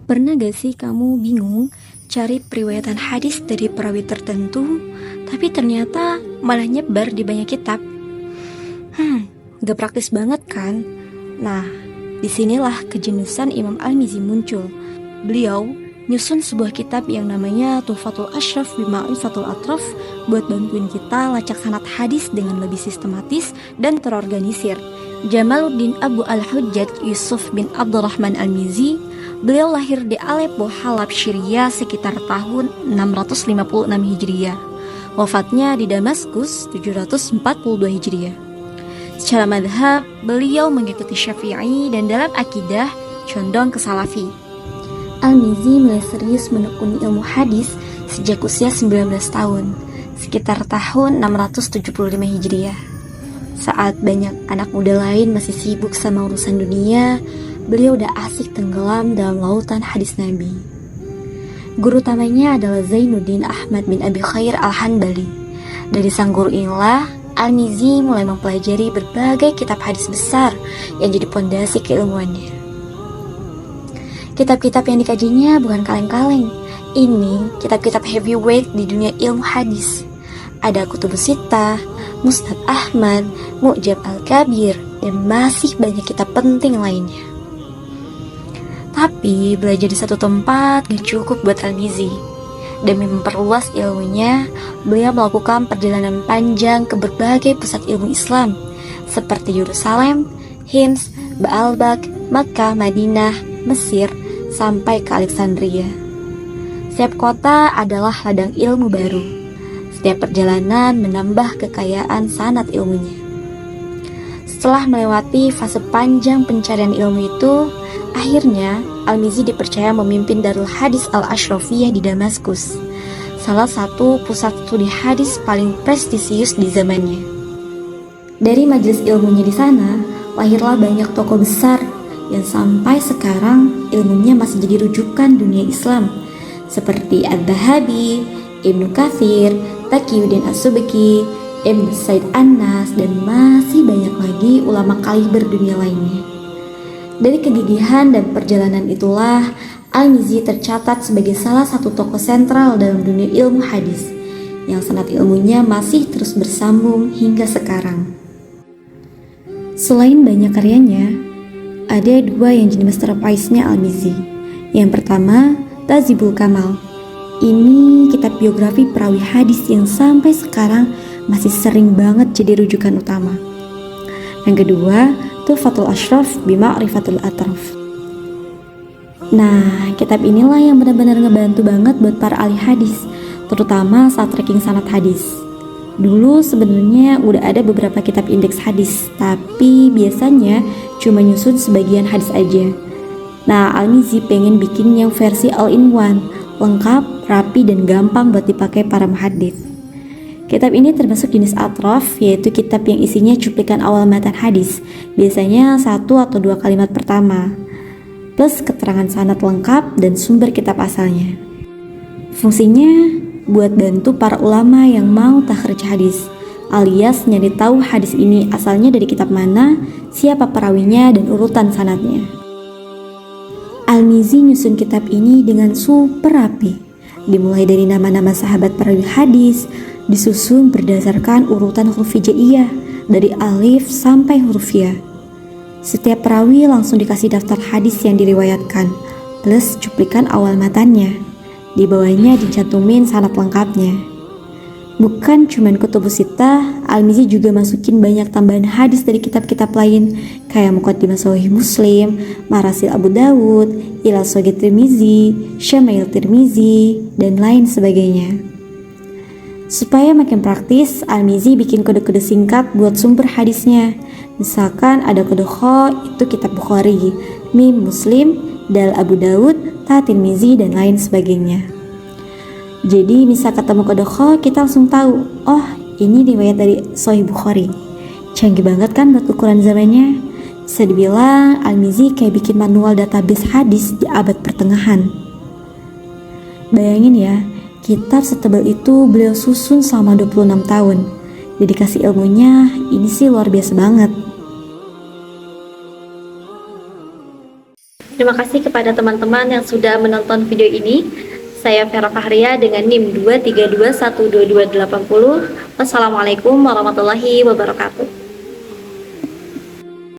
Pernah gak sih kamu bingung cari periwayatan hadis dari perawi tertentu, tapi ternyata malah nyebar di banyak kitab? Gak praktis banget kan? Nah, disinilah kejeniusan Imam Al-Mizzi muncul. Beliau nyusun sebuah kitab yang namanya Tuhfatul Ashraf bi Ma'rifatul Atraf buat bantuin kita lacak sanad hadis dengan lebih sistematis dan terorganisir. Jamaluddin Abu Al-Hujjaj Yusuf bin Abdurrahman Al-Mizzi, beliau lahir di Aleppo, Halab, Syria sekitar tahun 656 Hijriah. Wafatnya di Damaskus 742 Hijriah. Secara madhab, beliau mengikuti Syafi'i dan dalam akidah condong ke Salafi. Al-Mizzi mulai serius menekuni ilmu hadis sejak usia 19 tahun, sekitar tahun 675 Hijriah. Saat banyak anak muda lain masih sibuk sama urusan dunia, beliau udah asik tenggelam dalam lautan hadis Nabi. Guru utamanya adalah Zainuddin Ahmad bin Abi Khair Al-Hanbali. Dari sang guru inilah, Al-Mizzi mulai mempelajari berbagai kitab hadis besar yang jadi pondasi keilmuannya. Kitab-kitab yang dikajinya bukan kaleng-kaleng. Ini kitab-kitab heavyweight di dunia ilmu hadis. Ada Kutubus Sittah, Musnad Ahmad, Mu'jam Al-Kabir, dan masih banyak kitab penting lainnya. Tapi belajar di satu tempat gak cukup buat Al-Mizzi. Demi memperluas ilmunya, beliau melakukan perjalanan panjang ke berbagai pusat ilmu Islam seperti Yerusalem, Hims, Baalbek, Makkah, Madinah, Mesir, sampai ke Alexandria. Setiap kota adalah ladang ilmu baru. Setiap perjalanan menambah kekayaan sanad ilmunya. Setelah melewati fase panjang pencarian ilmu itu, akhirnya Al-Mizzi dipercaya memimpin Darul Hadis Al-Ashrafiyah di Damaskus, salah satu pusat studi hadis paling prestisius di zamannya. Dari majelis ilmunya di sana, lahirlah banyak tokoh besar yang sampai sekarang ilmunya masih jadi rujukan dunia Islam, seperti Ad-Dhahabi, Ibnu Katsir, Taqiyuddin As-Subki, Ibnu Said An-Nas, dan masih banyak lagi ulama kaliber dunia lainnya. Dari kegigihan dan perjalanan itulah, Al-Mizzi tercatat sebagai salah satu tokoh sentral dalam dunia ilmu hadis, yang sanad ilmunya masih terus bersambung hingga sekarang. Selain banyak karyanya, ada dua yang jadi masterpiece-nya Al-Mizzi. Yang pertama, Tahdzibul Kamal. Ini kitab biografi perawi hadis yang sampai sekarang masih sering banget jadi rujukan utama. Yang kedua, Tuhfatul Ashraf bi Ma'rifatul Atraf. Nah, kitab inilah yang benar-benar ngebantu banget buat para ahli hadis, terutama saat tracking sanad hadis. Dulu sebenarnya udah ada beberapa kitab indeks hadis, tapi biasanya cuma nyusun sebagian hadis aja. Nah, Al-Mizzi pengen bikin yang versi all-in-one, lengkap, rapi, dan gampang buat dipakai para muhaddits. Kitab ini termasuk jenis atraf, yaitu kitab yang isinya cuplikan awal matan hadis, biasanya 1 atau 2 kalimat pertama, plus keterangan sanad lengkap dan sumber kitab asalnya. Fungsinya buat bantu para ulama yang mau takhrij hadis, alias nyari tahu hadis ini asalnya dari kitab mana, siapa perawinya, dan urutan sanadnya. Al-Mizzi nyusun kitab ini dengan super rapi, dimulai dari nama-nama sahabat perawi hadis, disusun berdasarkan urutan huruf hijaiyah dari alif sampai huruf ya. Setiap perawi langsung dikasih daftar hadis yang diriwayatkan, plus cuplikan awal matannya. Di bawahnya dicantumin sanad lengkapnya. Bukan cuman Kutubus Sittah, Al-Mizzi juga masukin banyak tambahan hadis dari kitab-kitab lain kayak Muqaddimah Shahih Muslim, Marasil Abu Dawud, Ilal Shahih Tirmizi, Syama'il Tirmizi, dan lain sebagainya. Supaya makin praktis, Al-Mizzi bikin kode-kode singkat buat sumber hadisnya. Misalkan ada kode kho, itu kitab Bukhari, mim Muslim, dal Abu Dawud, ta Tirmizi, dan lain sebagainya. Jadi misal ketemu kode kho, kita langsung tahu, oh ini riwayat dari Sahih Bukhari. Canggih banget kan buat ukuran zamannya. Bisa dibilang Al-Mizzi kayak bikin manual database hadis di abad pertengahan. Bayangin ya, kitab setebal itu beliau susun selama 26 tahun. Dedikasi ilmunya ini sih luar biasa banget. Terima kasih kepada teman-teman yang sudah menonton video ini. Saya Vera Fahria dengan NIM 232122880. Wassalamualaikum warahmatullahi wabarakatuh.